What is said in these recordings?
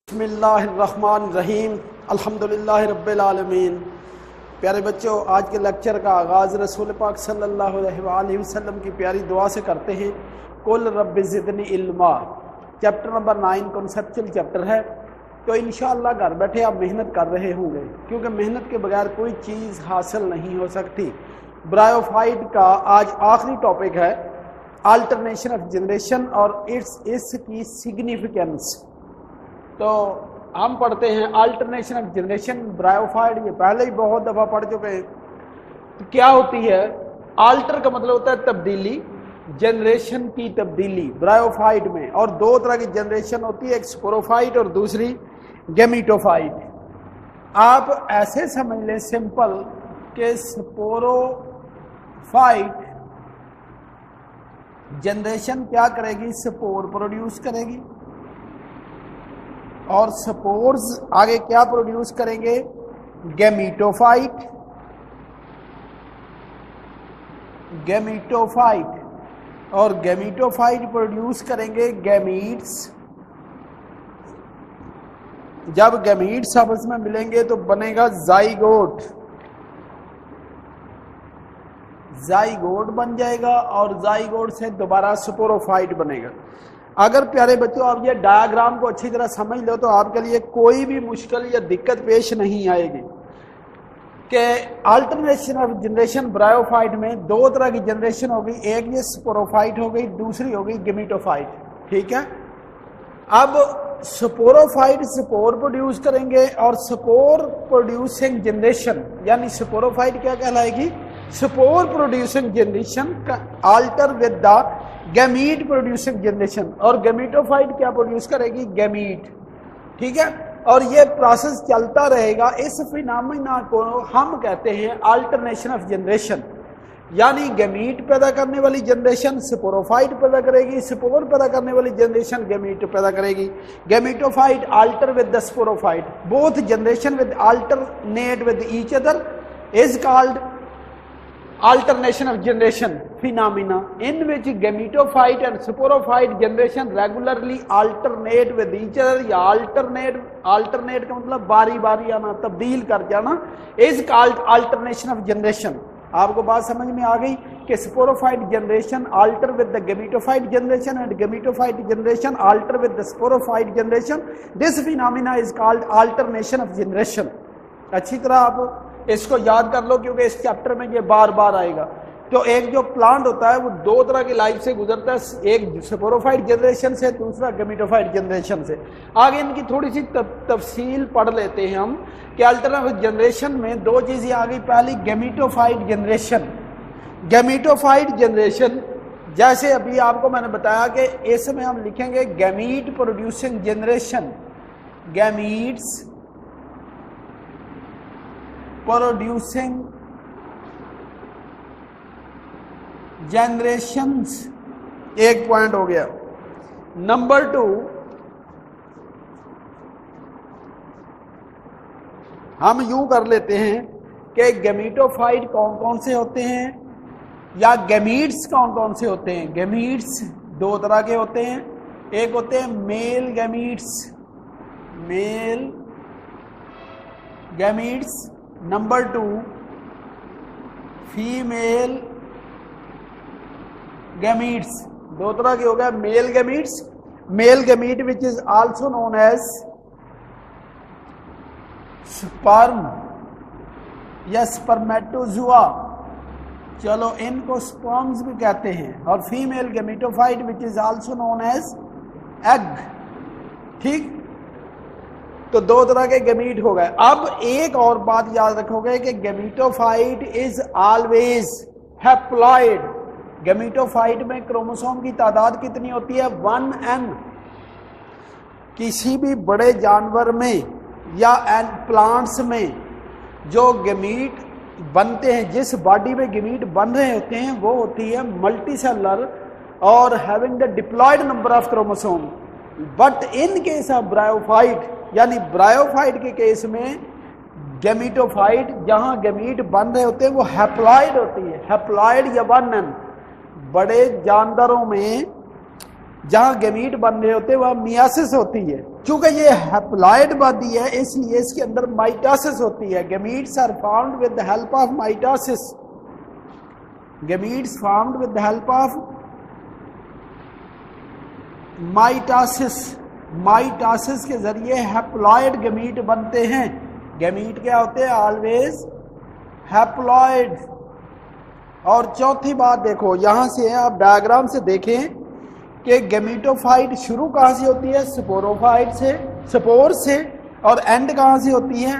बिस्मिल्लाहिर्रहमानिर्रहीम अल्हम्दुलिल्लाहि रब्बिल आलमीन। प्यारे बच्चों, आज के लेक्चर का आगाज़ रसूल पाक सल्लल्लाहु अलैहि वसल्लम की प्यारी दुआ से करते हैं। कुल rabbi ज़िदनी इल्मा, chapter number 9 conceptual chapter है। तो इंशाअल्लाह घर बैठे आप मेहनत कर रहे होंगे, क्योंकि मेहनत के बगैर कोई चीज़ हासिल नहीं हो सकती। ब्रायोफाइट का आज आखिरी टॉपिक है अल्टरनेशन ऑफ जनरेशन और इसकी सिग्निफिकेंस। तो हम पढ़ते हैं अल्टरनेशन ऑफ जनरेशन ब्रायोफाइट, ये पहले ही बहुत दफ़ा पढ़ चुके हैं। तो क्या होती है? अल्टर का मतलब होता है तब्दीली, जनरेशन की तब्दीली ब्रायोफाइट में। और दो तरह की जनरेशन होती है, एक स्पोरोफाइट और दूसरी गेमिटोफाइट। आप ऐसे समझ लें सिंपल कि स्पोरोफाइट जनरेशन क्या करेगी? स्पोर प्रोड्यूस करेगी, और स्पोर्स आगे क्या प्रोड्यूस करेंगे? गेमिटोफाइट। और गेमिटोफाइट प्रोड्यूस करेंगे गैमीट्स। जब गैमीट्स आपस में मिलेंगे तो बनेगा जाइगोट। जाइगोट बन जाएगा और जाइगोट से दोबारा स्पोरोफाइट बनेगा। अगर प्यारे बच्चों आप ये डायग्राम को अच्छी तरह समझ लो तो आपके लिए कोई भी मुश्किल या दिक्कत पेश नहीं आएगी कि अल्टरनेशन ऑफ जनरेशन ब्रायोफाइट में दो तरह की जनरेशन होगी, एक ये स्पोरोफाइट हो गई, दूसरी हो गई गेमिटोफाइट। ठीक है। अब स्पोरोफाइट स्पोर प्रोड्यूस करेंगे और स्पोर प्रोड्यूसिंग जनरेशन यानी स्पोरोफाइट क्या कहलाएगी? स्पोर प्रोड्यूसिंग जनरेशन का alter with the gamete producing generation. और गैमिटोफाइट क्या प्रोड्यूस करेगी? गैमीट। ठीक है। और ये प्रोसेस चलता रहेगा। इस फिनोमेना को हम कहते हैं अल्टरनेशन ऑफ जनरेशन, यानी गैमीट पैदा करने वाली जनरेशन स्पोरोफाइट पैदा करेगी, स्पोर पैदा करने वाली जनरेशन गैमीट पैदा करेगी। Gametophyte alter with the sporophyte, both generation with alternate with each other is called alternation of generation phenomena, in which gametophyte and sporophyte generation regularly alternate with each other, या alternate का मतलब बारी बारी आना, तब्दील कर जाना, is called alternation of generation। आपको बात समझ में आ गई कि sporophyte generation alter with the gametophyte generation and gametophyte generation alter with the sporophyte generation। This phenomena is called alternation of generation। अच्छी तरह आप इसको याद कर लो, क्योंकि इस चैप्टर में ये बार बार आएगा। तो एक जो प्लांट होता है वो दो तरह की लाइफ से गुजरता है, एक स्पोरोफाइट जनरेशन से, दूसरा गेमिटोफाइट जनरेशन से। आगे इनकी थोड़ी सी तफसील पढ़ लेते हैं हम कि अल्टरनेटिव जनरेशन में दो चीजें आ गई। पहली गेमिटोफाइट जनरेशन। गेमिटोफाइट जनरेशन जैसे अभी आपको मैंने बताया कि इसमें हम लिखेंगे gamete producing generation, gametes producing generations, एक पॉइंट हो गया। नंबर 2, हम यूं कर लेते हैं कि गैमिटोफाइट कौन कौन से होते हैं या गैमीट्स कौन कौन से होते हैं। गैमीट्स दो तरह के होते हैं, एक होते हैं male gametes, male gametes. Number 2 female gametes. दो तरह के हो गए male gametes, male gamete which is also known as sperm या स्पर्मेटोजुआ, चलो इनको स्पर्म्स भी कहते हैं। और female gametophyte which is also known as egg. ठीक। तो दो तरह के गैमीट हो गए। अब एक और बात याद रखोगे कि gametophyte is always haploid. Gametophyte में क्रोमोसोम की तादाद कितनी होती है? 1n। किसी भी बड़े जानवर में या प्लांट्स में जो गैमीट बनते हैं, जिस बॉडी में गैमीट बन रहे होते हैं, वो होती है मल्टीसेलुलर और having the diploid number of chromosome. But in case of bryophyte, यानी ब्रायोफाइट के केस में गैमिटोफाइट जहां गैमीट बन रहे होते हैं वो हैप्लॉइड होती है, हैप्लॉइड या 1n। बड़े जानवरों में जहां गैमीट बन रहे होते हैं वहां मियासिस होती है। चूंकि ये हैप्लॉइड बॉडी है इसलिए इसके अंदर माइटोसिस होती है। Gametes are found with the help of mitosis. Gametes found with the help of mitosis. Mitosis के जरिए हैप्लॉइड गैमीट बनते हैं। गैमीट क्या होते हैं? Always haploid. और चौथी बात देखो, यहां से आप डायग्राम से देखें कि गैमीटोफाइट शुरू कहां से होती है? स्पोरोफाइट से, स्पोर से। और एंड कहां से होती है?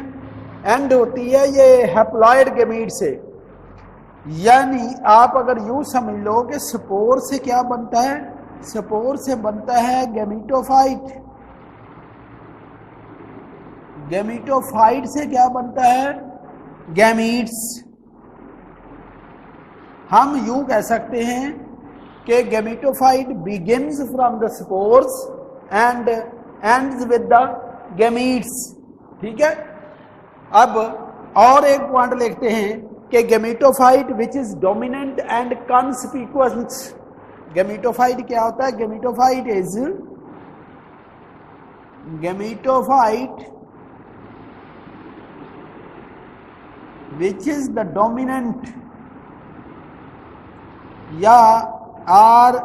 एंड होती है ये हैप्लॉइड गैमीट से। यानी आप अगर यूं समझ लो कि स्पोर से क्या बनता है? स्पोर से बनता है गैमीटोफाइट। गैमीटोफाइट से क्या बनता है? गैमीट्स। हम यूं कह सकते हैं कि gametophyte begins from the spores and ends with the gametes. ठीक है। अब और एक पॉइंट लिखते हैं कि gametophyte which is dominant and conspicuous. Gametophyte क्या होता है? Gametophyte is gametophyte which is the dominant या आर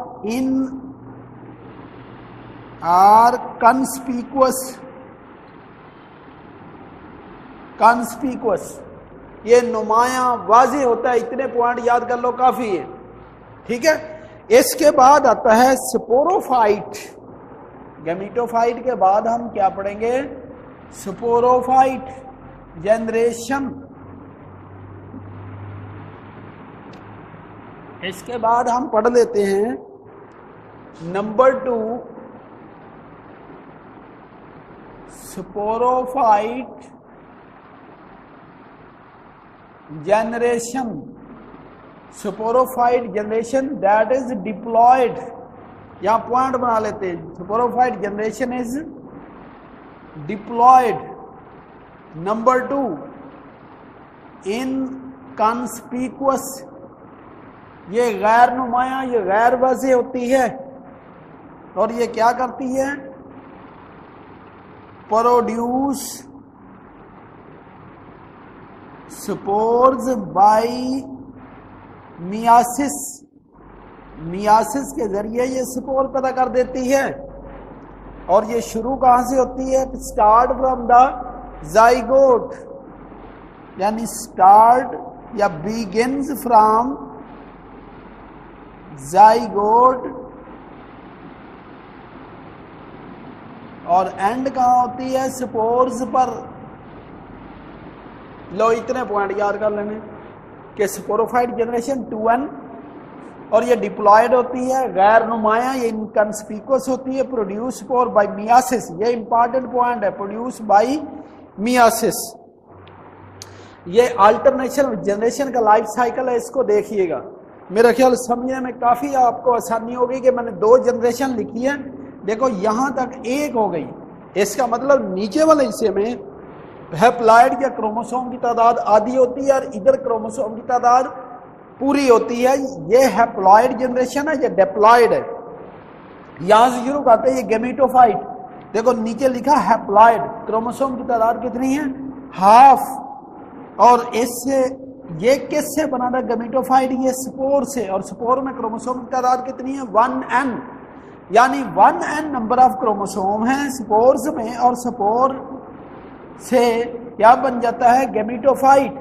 कॉन्स्पिकुअस। ये नुमाया वाज़ेह होता है। इतने पॉइंट याद कर लो, काफी है। ठीक है। इसके बाद आता है स्पोरोफाइट। गैमीटोफाइट के बाद हम क्या पढ़ेंगे? Sporophyte generation. इसके बाद हम पढ़ लेते हैं number 2 sporophyte generation. Sporophyte generation that is diploid. यहां पॉइंट बना लेते हैं। Sporophyte generation is diploid. Number 2 inconspicuous. ये गैर नुमाया, ये गैर वाज़ेह होती है। और ये क्या करती है? Produce spores by meiosis. Meiosis के जरिए ये स्पोर पैदा कर देती है। और ये शुरू कहां से होती है? Start from the zygote. यानी स्टार्ट या बिगिन्स फ्रॉम जाइगोट। और एंड कहां होती है? स्पोर्स पर। लो इतने पॉइंट याद कर लेने कि स्पोरोफाइट जनरेशन 2n। और ये डिप्लॉयड होती है, गैर नुमाया, ये इनकॉन्स्पिकुअस होती है, प्रोड्यूस फॉर बाय मियासिस। ये इंपॉर्टेंट पॉइंट है, प्रोड्यूस बाय मियासिस। ये अल्टरनेशन जनरेशन का लाइफ साइकिल है, इसको देखिएगा। मेरा ख्याल समझने में काफी आपको आसानी होगी कि मैंने 2 जनरेशन लिखी है। देखो यहां तक एक हो गई, इसका मतलब नीचे वाले हिस्से में हैप्लॉइड या क्रोमोसोम की तादाद आधी होती है और इधर क्रोमोसोम की तादाद पूरी होती है। ये हैप्लॉइड जनरेशन है, ये डिप्लॉयड है। यहां से शुरू करते हैं ये गैमीटोफाइट। देखो नीचे लिखा हैप्लॉइड, क्रोमोसोम की तादाद कितनी है? हाफ। और इससे ये किससे बना था गैमीटोफाइट? ये स्पोर से। और स्पोर में क्रोमोसोम की तादाद कितनी है? 1n। यानी 1n नंबर ऑफ क्रोमोसोम है स्पोर्स में। और स्पोर से क्या बन जाता है? गैमीटोफाइट।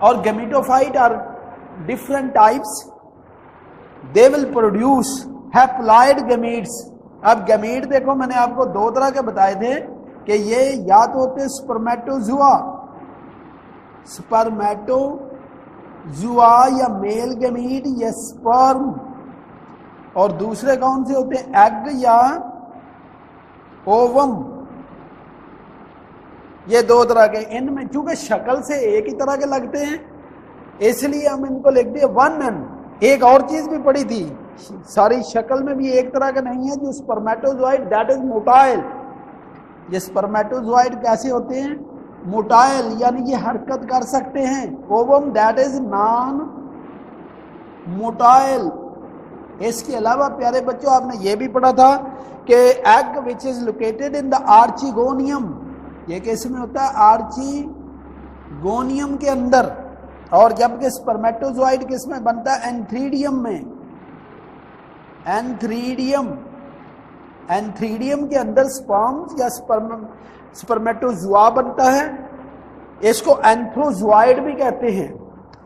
और gametophyte are different types, they will produce haploid gametes. अब गैमीट देखो मैंने आपको 2 तरह के बताए थे कि ये या तो होते स्पर्मेटोजुआ, स्पर्मेटोजुआ या मेल गैमीट या स्पर्म। और दूसरे कौन से होते हैं? एग या ओवम। ये 2 तरह के। इनमें चूंकि शक्ल से एक ही तरह के लगते हैं इसलिए हम इनको लिख दिए 1n। एक और चीज भी पड़ी थी, सारी शक्ल में भी एक तरह का नहीं है। जो स्पर्मेटोजोइड दैट इज मोटाइल। ये स्पर्मेटोजोइड कैसे होते हैं? मोटाइल, यानी ये हरकत कर सकते हैं। Ovum that is non motile. इसके अलावा प्यारे बच्चों आपने ये भी पढ़ा था कि egg which is located in the archegonium, ये किस में होता है? आर्चिगोनियम के अंदर। और जबकि स्पर्मेटोजोइड किस में बनता है? एंथ्रीडियम में। एंथ्रीडियम के अंदर स्पर्म्स या स्पर्मेटोजुआ बनता है। इसको एंथ्रोजोइड भी कहते हैं,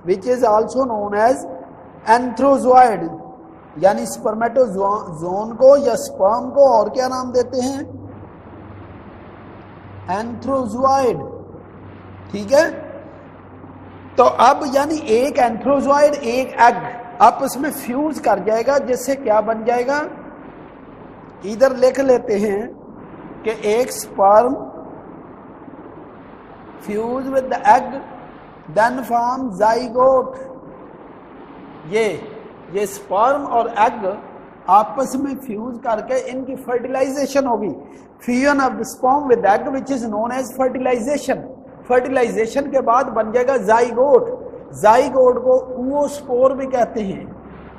which is also known as antherozoid, यानी स्पर्मेटोजोन को या स्पर्म को और क्या नाम देते हैं? एंथ्रोजोइड। ठीक है, तो अब यानी एक एंथ्रोजोइड एक एग आपस में फ्यूज कर जाएगा, जिससे क्या बन जाएगा? इधर लिख लेते हैं कि एक sperm fuse with the egg then form zygote. ये स्पर्म और एग आपस में फ्यूज करके इनकी फर्टिलाइजेशन होगी। Fusion of the sperm with egg which is known as fertilisation. Fertilisation के बाद बन जाएगा जाइगोट। जाइगोट को oospore भी कहते हैं,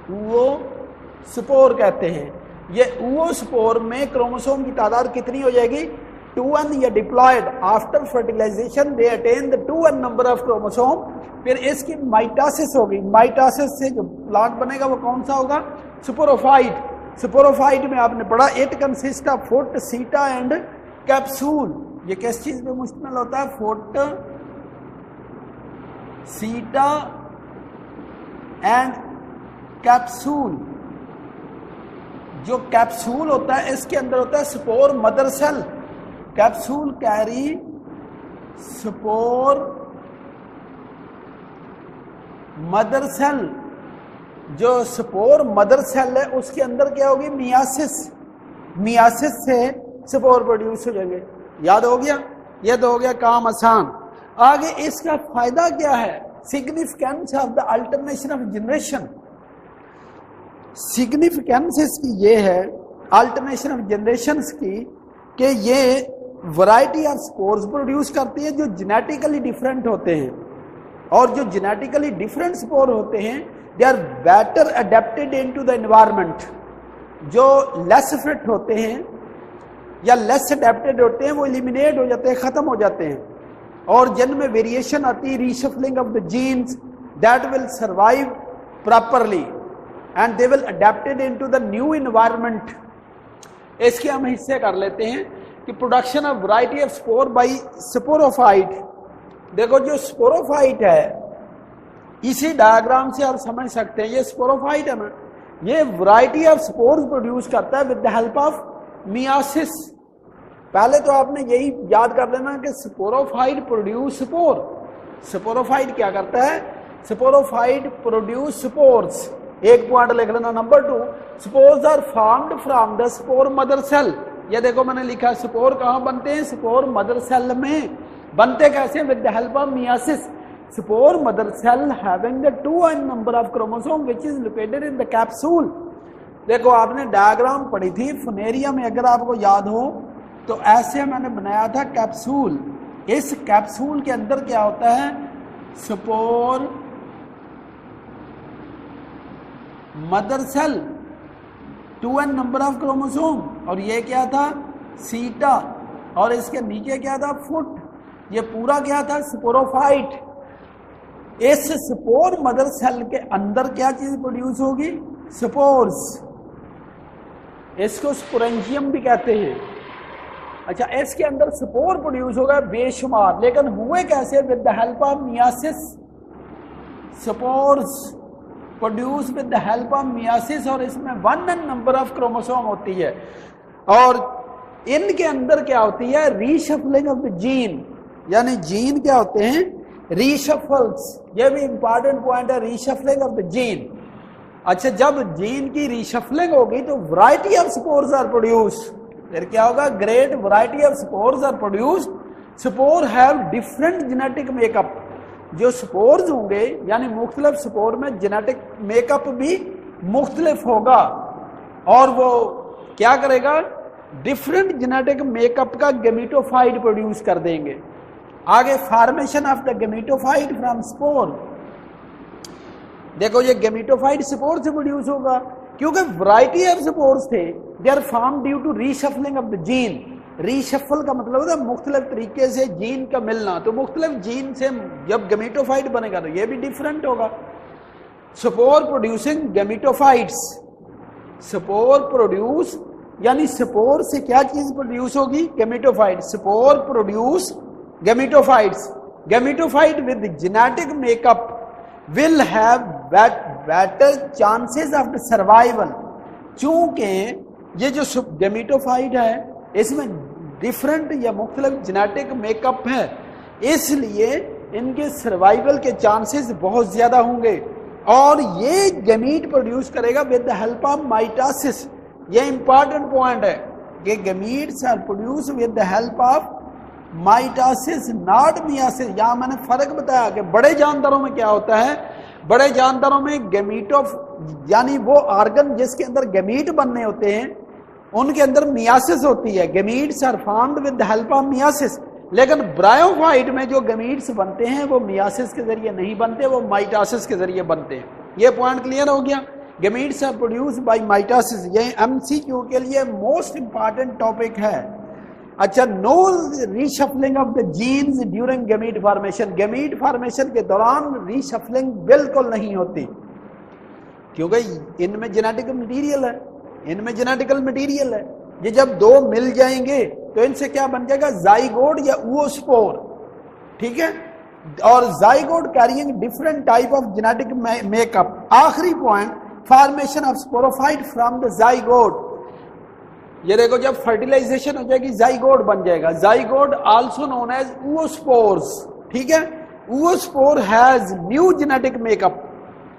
oospore कहते हैं। ये oospore में क्रोमोसोम की तादाद कितनी हो जाएगी? 2n। ये diploid after fertilisation they attain the 2n number of chromosome. फिर इसकी माइटोसिस होगी। माइटोसिस से जो प्लांट बनेगा वो कौन सा होगा? स्पोरोफाइट। स्पोरोफाइट में आपने पढ़ा इट कंसिस्ट ऑफ फुट, सीटा एंड कैप्सूल। ये किस चीज पे मुश्तमिल होता है? फुट, सीटा एंड कैप्सूल। जो कैप्सूल होता है इसके अंदर होता है spore mother cell. Capsule carry spore mother cell. जो स्पोर मदर सेल है उसके अंदर क्या होगी? मियासिस। मियासिस से स्पोर प्रोड्यूस हो जाएंगे। याद हो गया? ये तो हो गया काम आसान। आगे इसका फायदा क्या है? Significance of the alternation of generation. Significance इसकी ये है अल्टरनेशन ऑफ जनरेशंस की कि ये वैरायटी ऑफ स्पोर्स प्रोड्यूस करती है जो जेनेटिकली डिफरेंट होते हैं। और जो जेनेटिकली डिफरेंट स्पोर होते हैं they are better adapted into the environment. जो लेस फिट होते हैं या लेस अडेप्टेड होते हैं वो एलिमिनेट हो जाते हैं, खत्म हो जाते हैं। और जिनमें वेरिएशन आती है, reshuffling of the genes, that will survive properly and they will adapted into the new environment. इसके हम हिस्से कर लेते हैं कि production of variety of spore by sporophyte. देखो जो स्पोरोफाइट है इसी डायग्राम से आप समझ सकते हैं, ये स्पोरोफाइट है ना, ये वैरायटी ऑफ स्पोर्स प्रोड्यूस करता है with the help of myiasis. पहले तो आपने यही याद कर लेना कि स्पोरोफाइट प्रोड्यूस स्पोर। स्पोरोफाइट क्या करता है? Sporophyte produce spores. एक पॉइंट लिख लेना। Number 2, spores are formed from the spore mother cell. ये देखो मैंने लिखा स्पोर कहां बनते हैं? स्पोर मदर सेल में। बनते कैसे? With the help of meiosis. Spore mother cell having the 2n number of chromosome which is located in the capsule. देखो आपने डायग्राम पढ़ी थी फुनेरिया में, अगर आपको याद हो तो ऐसे मैंने बनाया था कैप्सूल। इस कैप्सूल के अंदर क्या होता है? Spore mother cell, 2n number of chromosome, और ये क्या था? सीटा, और इसके नीचे क्या था? फुट। ये पूरा क्या था? स्पोरोफाइट। इस स्पोर मदर सेल के अंदर क्या चीज प्रोड्यूस होगी? स्पोर्स। इसको स्पोरेंजियम भी कहते हैं। अच्छा, इसके अंदर स्पोर प्रोड्यूस होगा बेशुमार, लेकिन हुए कैसे? With the help of myiasis. Spores produce with the help of myiasis, और इसमें 1n नंबर ऑफ क्रोमोसोम होती है। और इनके अंदर क्या होती है? रीशफलिंग ऑफ द जीन, यानी जीन क्या होते हैं? रीशफल्स। ये भी इंपॉर्टेंट पॉइंट है, रीशफलिंग ऑफ द जीन। अच्छा, जब जीन की रीशफलिंग होगी तो variety of spores are produce. फिर क्या होगा? Great variety of spores are produce. Spore have different genetic makeup. जो स्पोर्स होंगे यानी मुख्तलिफ स्पोर में जेनेटिक मेकअप भी मुख्तलिफ होगा, और वो क्या करेगा? डिफरेंट जेनेटिक मेकअप का गेमेटोफाइट प्रोड्यूस कर देंगे। आगे formation of the gametophyte from spore. देखो ये गेमेटोफाइट स्पोर से प्रोड्यूस होगा। क्योंकि वैरायटी ऑफ स्पोर्स थे, they are form due to reshuffling of the gene. Reshuffle का मतलब होता है मुख्तलिफ तरीके से जीन का मिलना, तो मुख्तलिफ जीन से जब गैमेटोफाइट बनेगा तो ये भी डिफरेंट होगा। Spore producing gametophytes, spore produce यानी स्पोर से क्या चीज प्रोड्यूस होगी? Gametophyte. Spore produce gametophytes. Gametophyte with genetic makeup will have better chances of survival. चूंकि ये जो गैमेटोफाइट है इसमें डिफरेंट या मुख्तलिफ जेनेटिक मेकअप है, इसलिए इनके सर्वाइवल के चांसेस बहुत ज्यादा होंगे। और ये गैमीट प्रोड्यूस करेगा with the help of mitosis. ये इंपॉर्टेंट पॉइंट है कि gametes are produce with the help of mitosis not meiosis. यहां मैंने फर्क बताया कि बड़े जानदारों में क्या होता है, बड़े जानदारों में गैमीटो यानी वो ऑर्गन जिसके अंदर गैमीट बनने होते हैं उनके अंदर मियोसिस होती है। Gametes are formed with the help of meiosis. लेकिन ब्रायोफाइट में जो गैमीट्स बनते हैं वो मियोसिस के जरिए नहीं बनते, वो माइटोसिस के जरिए बनते हैं। ये पॉइंट क्लियर हो गया। Gametes are produced by mitosis. ये एमसीक्यू के लिए मोस्ट इंपॉर्टेंट टॉपिक है। अच्छा, no reshuffling of the genes during gamete formation. Gamete formation के दौरान रीशफलिंग बिल्कुल नहीं होती, क्योंकि इनमें जेनेटिक मटीरियल है, इनमें जेनेटिकल मटीरियल है। ये जब दो मिल जाएंगे तो इनसे क्या बन जाएगा? जाइगोट या oospore, ठीक है। और zygote carrying different type of genetic makeup. आखिरी point, formation of sporophyte from the zygote. ये देखो, जब फर्टिलाइजेशन हो जाएगी जाइगोट बन जाएगा। Zygote also known as oospores, ठीक है। oospore has new genetic makeup.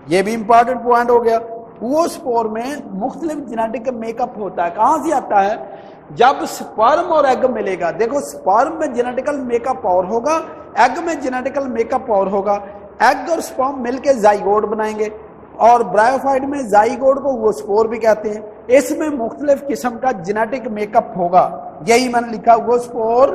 ये भी इंपॉर्टेंट पॉइंट हो गया। oospore में मुख्तलिफ जेनेटिक मेकअप होता है। कहां से आता है? जब स्पर्म और एग मिलेगा। देखो, स्पर्म में जेनेटिकल मेकअप और होगा, एग में जेनेटिकल मेकअप और होगा। एग और स्पर्म मिलके जाइगोट बनाएंगे, और ब्रायोफाइट में जाइगोट को oospore भी कहते हैं। इसमें मुख्तलिफ किस्म का जेनेटिक मेकअप होगा। यही मैंने लिखा, oospore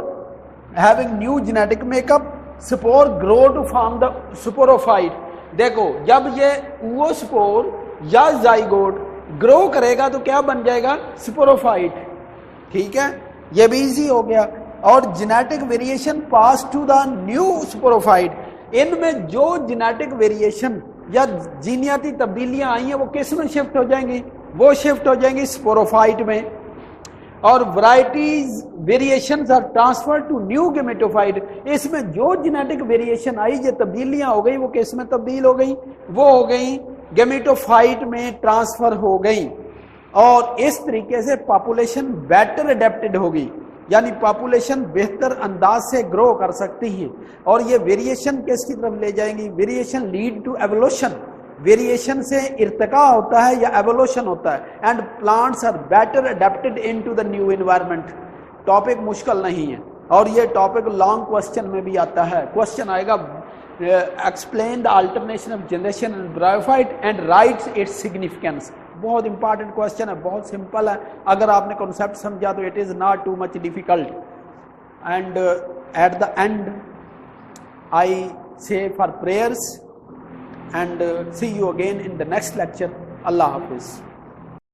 having new genetic makeup, spore grow to form the sporophyte. देखो, जब ये oospore या जाइगोट ग्रो करेगा तो क्या बन जाएगा? स्पोरोफाइट, ठीक है। ये भी इजी हो गया। और genetic variation pass to the new sporophyte. इनमें जो जेनेटिक वेरिएशन या जीनियाती तब्दीलियां आई हैं वो किस में शिफ्ट हो जाएंगी? वो शिफ्ट हो जाएंगी स्पोरोफाइट में। और varieties variations are transfer to new gametophyte. इसमें जो जेनेटिक वेरिएशन आई, जो तब्दीलियां हो गई, वो किस में तब्दील हो गई? वो हो गई गैमेटोफाइट में ट्रांसफर हो गई। और इस तरीके से पॉपुलेशन बेटर अडेप्टेड होगी, यानी पॉपुलेशन बेहतर अंदाज से ग्रो कर सकती है। और ये वेरिएशन किसकी तरफ ले जाएंगी? Variation lead to evolution. Variation से इर्तिका होता है या एवोल्यूशन होता है। And plants are better adapted into the new environment. Topic मुश्किल नहीं है, और ये टॉपिक लॉन्ग क्वेश्चन में भी आता है। क्वेश्चन आएगा, explain the alternation of generation in bryophyte and writes its significance. बहुत इंपॉर्टेंट क्वेश्चन है, बहुत सिंपल है। अगर आपने कॉन्सेप्ट समझा तो it is not too much difficult. And at the end I say for prayers and see you again in the next lecture. Allah Hafiz.